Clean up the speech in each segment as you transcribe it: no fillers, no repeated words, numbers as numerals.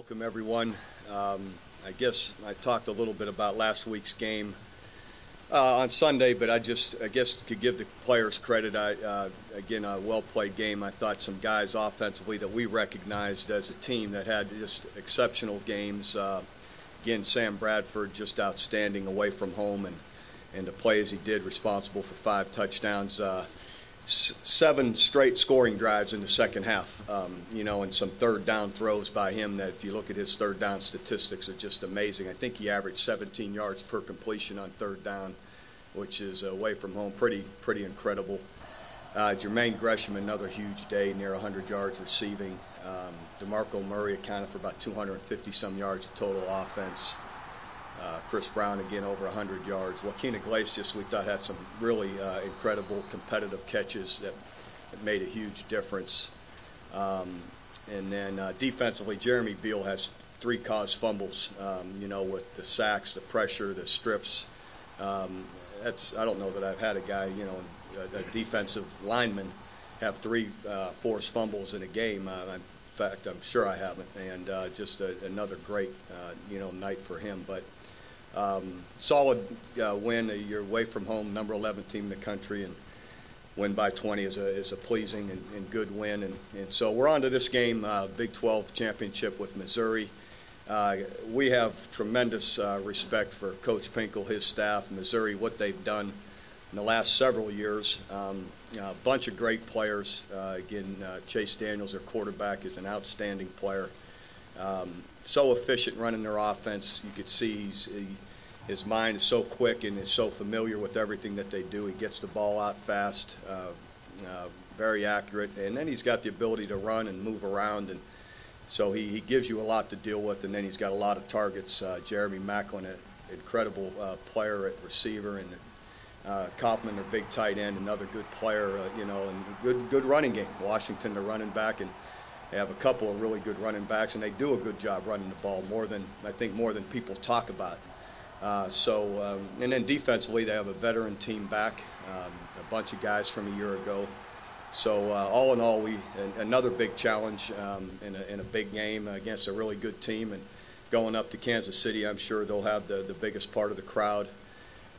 Welcome, everyone. I guess I talked a little bit about last week's game on Sunday, but I guess could give the players credit. Again, a well-played game. I thought some guys offensively that we recognized as a team that had just exceptional games. Again, Sam Bradford just outstanding away from home, and to play as he did, responsible for 5 touchdowns. 7 straight scoring drives in the second half, and some third down throws by him that if you look at his third down statistics are just amazing. I think he averaged 17 yards per completion on third down, which is away from home, pretty incredible. Jermaine Gresham, another huge day, near 100 yards receiving. DeMarco Murray accounted for about 250-some yards of total offense. Chris Brown, again, over 100 yards. Joaquin Iglesias, we thought, had some really incredible competitive catches that made a huge difference. And then defensively, Jeremy Beal has 3 caused fumbles, with the sacks, the pressure, the strips. I don't know that I've had a guy, a defensive lineman have 3 forced fumbles in a game. In fact, I'm sure I haven't. And just another great, night for him. But solid win. You're away from home, number 11 team in the country, and win by 20 is a pleasing and good win. And so we're on to this game, Big 12 championship with Missouri. We have tremendous respect for Coach Pinkel, his staff, Missouri, what they've done in the last several years. A bunch of great players. Chase Daniels, their quarterback, is an outstanding player. So efficient running their offense. You could see his mind is so quick and is so familiar with everything that they do. He gets the ball out fast, very accurate, and then he's got the ability to run and move around, and so he gives you a lot to deal with, and then he's got a lot of targets. Jeremy Macklin, an incredible player at receiver, and Kaufman, their big tight end, another good player, and good running game. Washington, the running back, and they have a couple of really good running backs, and they do a good job running the ball, more than people talk about. And then defensively, they have a veteran team back, a bunch of guys from a year ago. So all in all, another big challenge in a big game against a really good team, and going up to Kansas City, I'm sure they'll have the biggest part of the crowd.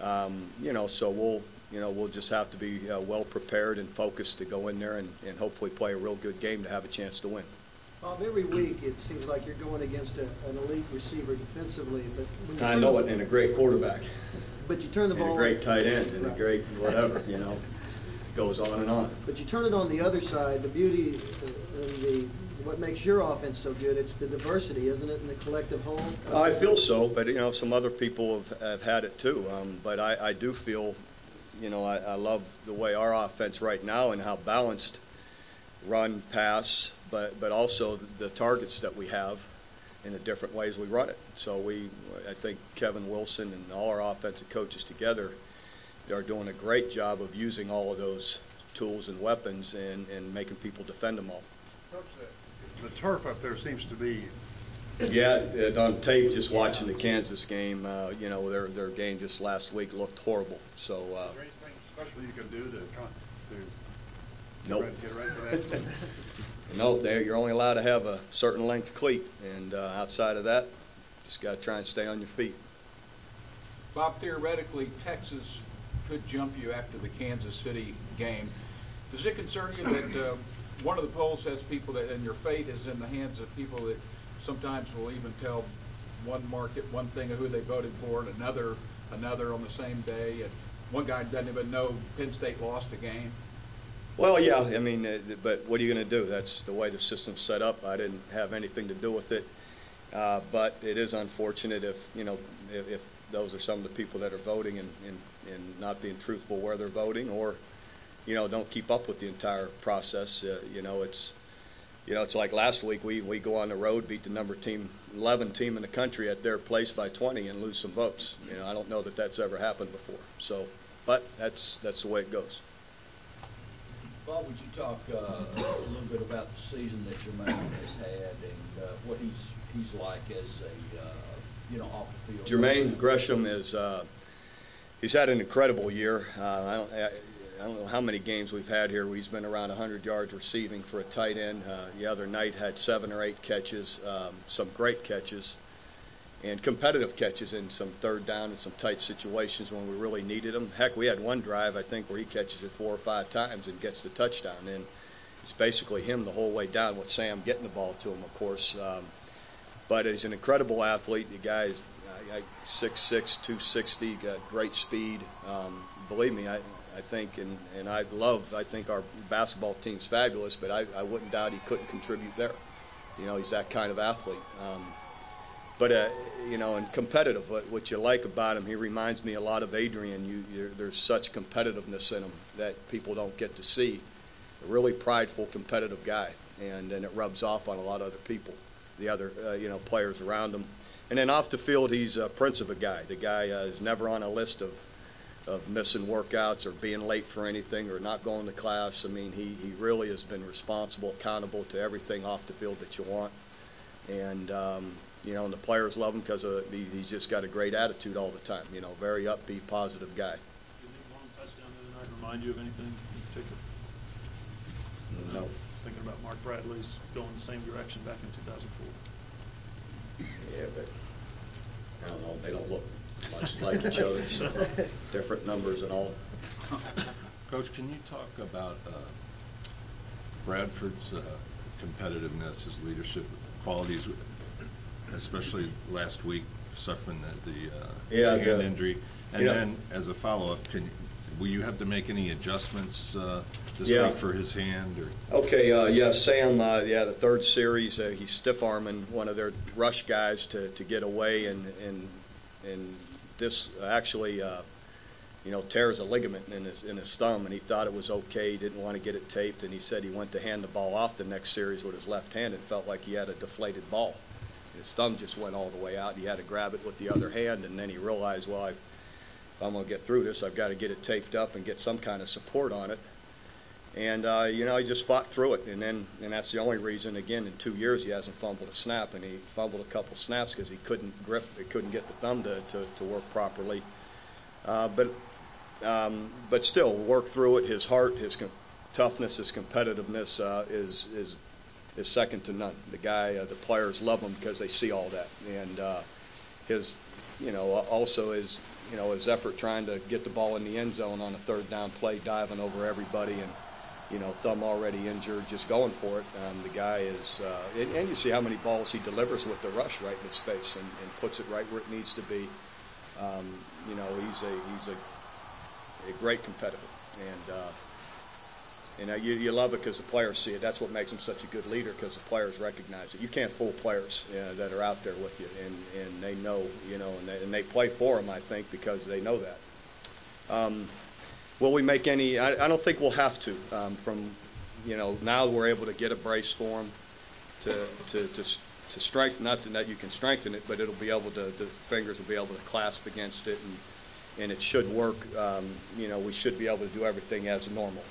So we'll just have to be well prepared and focused to go in there and hopefully play a real good game to have a chance to win. Bob, every week it seems like you're going against an elite receiver defensively, but when I know it, and a great quarterback. But you turn the ball, and a great tight end, and a great whatever, it goes on and on. But you turn it on the other side. The beauty and what makes your offense so good, it's the diversity, isn't it, in the collective whole? I feel so, but some other people have had it too. But I do feel, I love the way our offense right now and how balanced run, pass, but also the targets that we have in the different ways we run it. So I think Kevin Wilson and all our offensive coaches together are doing a great job of using all of those tools and weapons and making people defend them all. The turf up there seems to be. Yeah, on tape, just watching the Kansas game, their game just last week looked horrible. So. Is there anything special you can do to nope. Get ready for that? No, you're only allowed to have a certain length cleat, and outside of that, just got to try and stay on your feet. Bob, theoretically, Texas could jump you after the Kansas City game. Does it concern you that one of the polls has people that, and your fate is in the hands of people that sometimes will even tell one market one thing of who they voted for, and another on the same day, and one guy doesn't even know Penn State lost a game? Well, yeah, but what are you going to do? That's the way the system's set up. I didn't have anything to do with it, but it is unfortunate if those are some of the people that are voting and not being truthful where they're voting, or don't keep up with the entire process. It's like last week we go on the road, beat the number 11 team in the country at their place by 20 and lose some votes. I don't know that that's ever happened before. So, but that's the way it goes. Bob, would you talk a little bit about the season that Jermaine has had and what he's like as a off the field? Jermaine Gresham is he's had an incredible year. I don't know how many games we've had here where he's been around 100 yards receiving for a tight end. The other night had 7 or 8 catches, some great catches, and competitive catches in some third down and some tight situations when we really needed them. Heck, we had one drive, I think, where he catches it 4 or 5 times and gets the touchdown. And it's basically him the whole way down with Sam getting the ball to him, of course. But he's an incredible athlete. The guy is 6'6", 260, got great speed. Believe me, I think, and I think our basketball team's fabulous, but I wouldn't doubt he couldn't contribute there. You know, he's that kind of athlete. But you know, and competitive, what you like about him, he reminds me a lot of Adrian. There's such competitiveness in him that people don't get to see. A really prideful, competitive guy, and it rubs off on a lot of other people, the other players around him. And then off the field, he's a prince of a guy. The guy is never on a list of missing workouts or being late for anything or not going to class. I mean, he really has been responsible, accountable to everything off the field that you want. And, and the players love him because he's just got a great attitude all the time. You know, very upbeat, positive guy. Did he long touchdown the other night remind you of anything in particular? No. Thinking about Mark Bradley's going the same direction back in 2004. Yeah, but I don't know. They don't look much like each other. So different numbers and all. Coach, can you talk about Bradford's competitiveness, his leadership qualities, especially last week suffering the hand injury? And then, as a follow-up, will you have to make any adjustments this week for his hand? Or? Okay, Sam, the third series, he's stiff-arming one of their rush guys to get away, and this actually, tears a ligament in his thumb, and he thought it was okay. He didn't want to get it taped, and he said he went to hand the ball off the next series with his left hand and felt like he had a deflated ball. His thumb just went all the way out. He had to grab it with the other hand, and then he realized, well, if I'm going to get through this, I've got to get it taped up and get some kind of support on it. And, he just fought through it. And that's the only reason, again, in 2 years he hasn't fumbled a snap. And he fumbled a couple snaps because he couldn't grip, he couldn't get the thumb to work properly. But still, work through it. His heart, his toughness, his competitiveness is second to none. The guy, the players love him because they see all that. And his effort trying to get the ball in the end zone on a third down play, diving over everybody, and thumb already injured, just going for it. The guy is, and you see how many balls he delivers with the rush right in his face and puts it right where it needs to be. He's a great competitor, and you love it because the players see it. That's what makes him such a good leader, because the players recognize it. You can't fool players that are out there with you, and they know, and they play for him, I think, because they know that. Will we make any? I don't think we'll have to. Now we're able to get a brace for him to strengthen. Not that you can strengthen it, but it'll be able to. The fingers will be able to clasp against it, and it should work. We should be able to do everything as normal.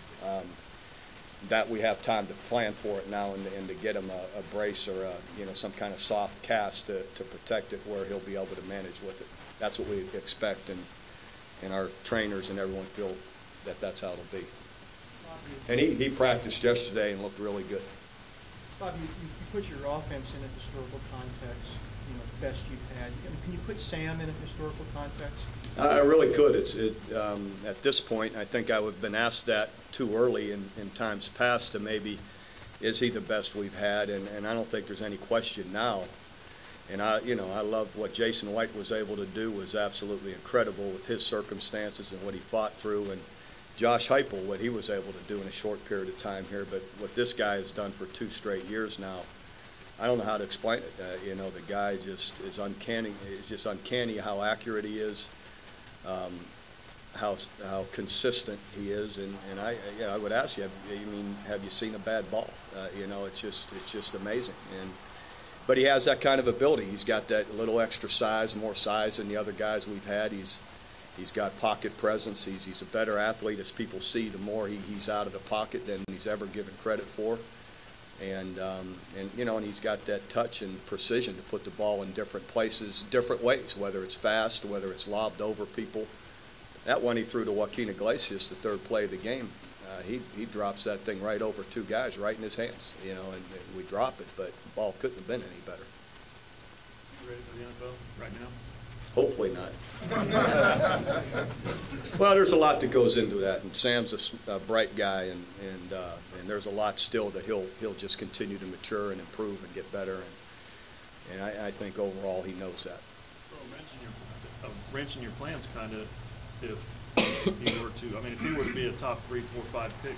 That we have time to plan for it now, and to get him a brace or some kind of soft cast to protect it, where he'll be able to manage with it. That's what we expect, and our trainers and everyone feel that's how it'll be. And he practiced yesterday and looked really good. Bob, you put your offense in a historical context, the best you've had. Can you put Sam in a historical context? I really could. At this point, I think I would have been asked that too early in times past to maybe, is he the best we've had? And I don't think there's any question now. And I love what Jason White was able to do. Was absolutely incredible with his circumstances and what he fought through. And Josh Heupel, what he was able to do in a short period of time here. But what this guy has done for 2 straight years now, I don't know how to explain it. The guy just is uncanny. It's just uncanny how accurate he is, how consistent he is. And I would ask you, have you seen a bad ball? It's just amazing. But he has that kind of ability. He's got that little extra size, more size than the other guys we've had. He's got pocket presence. He's a better athlete, as people see. The more he's out of the pocket than he's ever given credit for, and he's got that touch and precision to put the ball in different places, different ways. Whether it's fast, whether it's lobbed over people, That one he threw to Joaquin Iglesias, the third play of the game. He drops that thing right over two guys, right in his hands, you know, and we drop it, but the ball couldn't have been any better. Is he ready for the NFL right now? Hopefully not. Well, there's a lot that goes into that, and Sam's a bright guy, and there's a lot still that he'll just continue to mature and improve and get better, and I think overall he knows that. Well, wrenching your plans kind of if he were to, I mean, if he were to be a top 3, 4, 5 pick,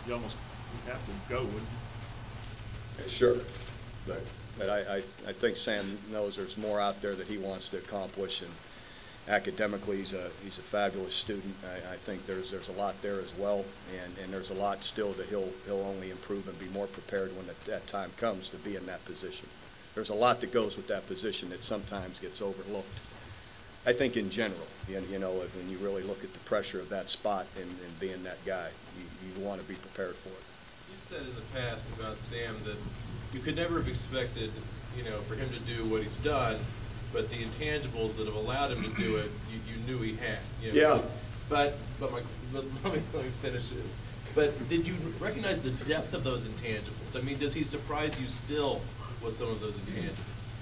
you almost have to go, wouldn't you? Sure, but I think Sam knows there's more out there that he wants to accomplish, and academically he's a fabulous student. I think there's a lot there as well, and there's a lot still that he'll only improve and be more prepared when that time comes to be in that position. There's a lot that goes with that position that sometimes gets overlooked. I think in general, you know, when you really look at the pressure of that spot and being that guy, you want to be prepared for it. You said in the past about Sam that you could never have expected, you know, for him to do what he's done, but the intangibles that have allowed him to do it, you knew he had. You know? Yeah. But let me finish it. But did you recognize the depth of those intangibles? I mean, does he surprise you still with some of those intangibles?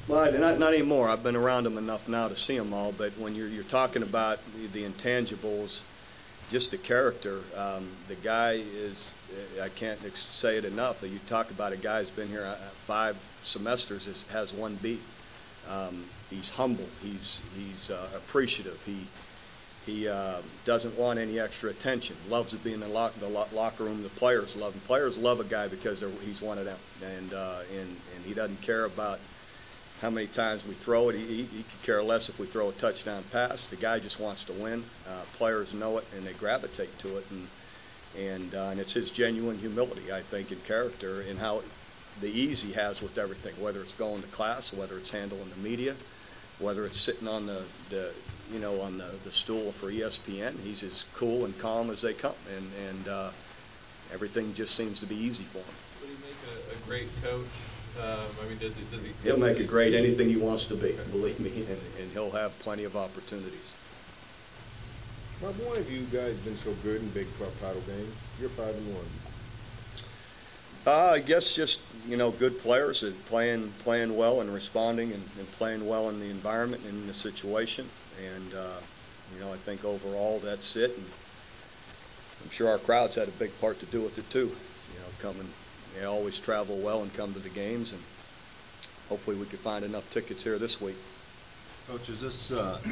Well, not anymore. I've been around him enough now to see them all. But when you're talking about the intangibles, just the character, the guy is, I can't say it enough. You talk about a guy who's been here 5 semesters, has 1 B. He's humble. He's appreciative. He doesn't want any extra attention. Loves to be in the locker room. The players love him. Players love a guy because he's one of them, and he doesn't care about how many times we throw it. He could care less if we throw a touchdown pass. The guy just wants to win. Players know it, and they gravitate to it, and it's his genuine humility, I think, and character, and how the ease he has with everything, whether it's going to class, whether it's handling the media, whether it's sitting on the stool for ESPN. He's as cool and calm as they come, and everything just seems to be easy for him. Would he make a great coach? I mean, does he? He'll make a great anything he wants to be, believe me, and he'll have plenty of opportunities. Bob, why have you guys been so good in Big 12 title games? You're 5-1. I guess just, you know, good players that playing well and responding and playing well in the environment and in the situation. And, you know, I think overall that's it. And I'm sure our crowds had a big part to do with it too. You know, they always travel well and come to the games, and hopefully we could find enough tickets here this week. Coach, is this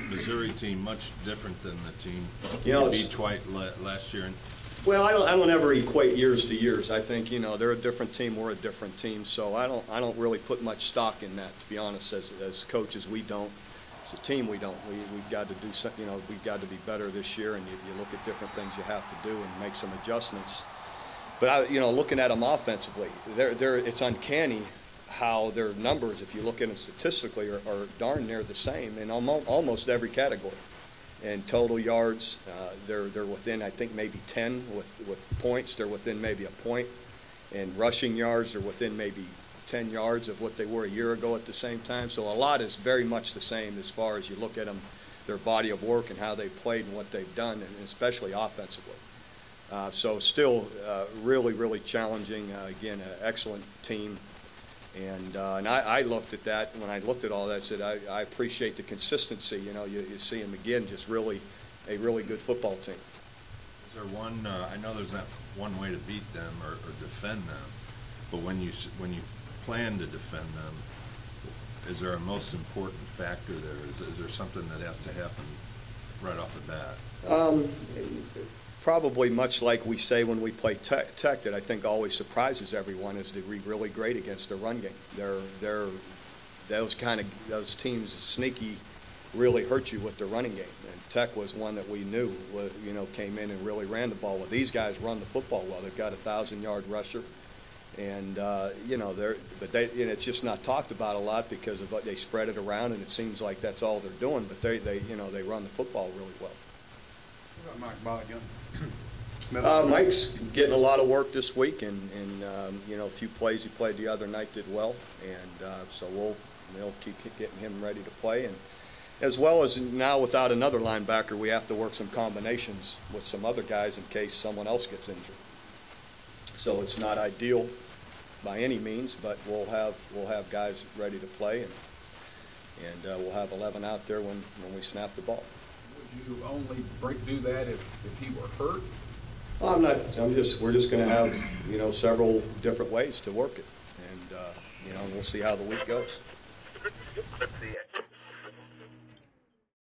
Missouri team much different than the team you beat twice last year? Well, I don't ever equate years to years. I think, you know, they're a different team, we're a different team, so I don't really put much stock in that, to be honest. As coaches, we don't. As a team, we don't. We've got to do something. You know, we've got to be better this year, and you look at different things you have to do and make some adjustments. But you know, looking at them offensively, it's uncanny how their numbers, if you look at them statistically, are darn near the same in almost every category. In total yards, they're within, I think, maybe 10 with points. They're within maybe a point. In rushing yards, they're within maybe 10 yards of what they were a year ago at the same time. So a lot is very much the same as far as you look at them, their body of work and how they've played and what they've done, and especially offensively. So still really, really challenging. Again, an excellent team. And I looked at that, when I looked at all that, I said, I appreciate the consistency. You know, you see them again, just really a really good football team. Is there one, I know there's not one way to beat them or defend them, but when you plan to defend them, is there a most important factor there? Is there something that has to happen right off the bat? Probably much like we say when we play Tech, that I think always surprises everyone, is to be really great against the run game. Those teams, sneaky, really hurt you with the running game. And Tech was one that we knew, you know, came in and really ran the ball well. These guys run the football well. They've got a 1,000-yard rusher, and you know, it's just not talked about a lot because of they spread it around, and it seems like that's all they're doing. But they run the football really well. What about Mike Mulligan? Mike's getting a lot of work this week, and you know, a few plays he played the other night did well, and so we'll keep getting him ready to play. And as well as now without another linebacker, we have to work some combinations with some other guys in case someone else gets injured. So it's not ideal by any means, but we'll have guys ready to play, and we'll have 11 out there when we snap the ball. Would you only do that if he were hurt? We're just going to have, several different ways to work it, and we'll see how the week goes.